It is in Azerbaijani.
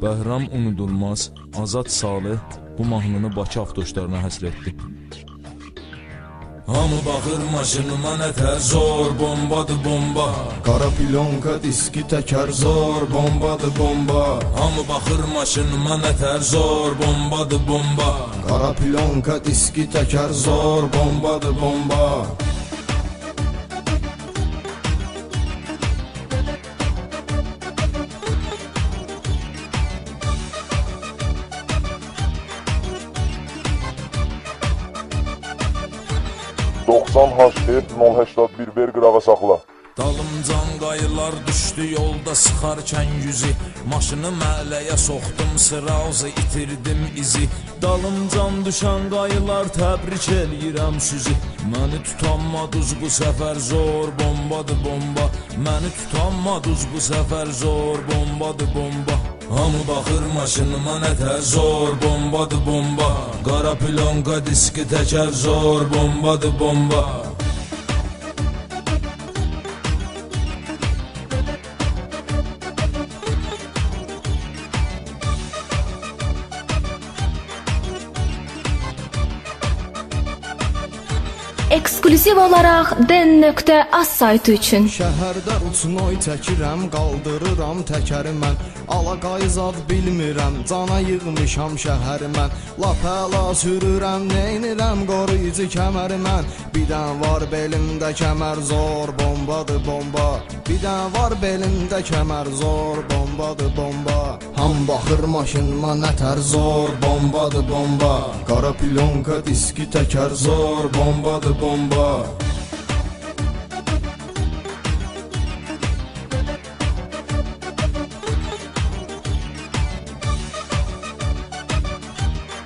Bəhram Unudulmaz, Azad Salih bu mahnını Bakı avtobuslarına həsr etdi. Hamı baxır maşınıma nətər zor, bombadır bomba. Qara pilonka diski təkər zor, bombadır bomba. Hamı baxır maşınıma nətər zor, bombadır bomba. Qara pilonka diski təkər zor, bombadır bomba. 90H081 ver qırağa saxla. Dalımcan qayılar düşdü yolda sıxarkən yüzü. Maşını mələyə soxdum sırazı itirdim izi. Dalımcan düşən qayılar təbrik eləyirəm sizi. Məni tutanmadız bu səfər zor, bombadır bomba. Məni tutanmadız bu səfər zor, bombadır bomba. Hamı baxır maşınıma nətər zor, bombadır bomba. Qara plonka diski təkər zor, bombadır bomba. Ekskluziv olaraq den.az saytı üçün. Şəhərdə uçnoy çəkirəm, qaldırıram təkəri mən. Alaqayı zad bilmirəm, cana yığmışam şəhəri mən. Lap əla sürürəm, neynirəm qoruyucu kəməri mən. Bir dən var belimdə kəmər zor, bombadır bomba. Bir dən var belimdə kəmər zor, bombadır bomba. Ham baxır maşınıma nətər zor, bombadır bomba. Qara pilonka diski təkər zor, bombadır bomba.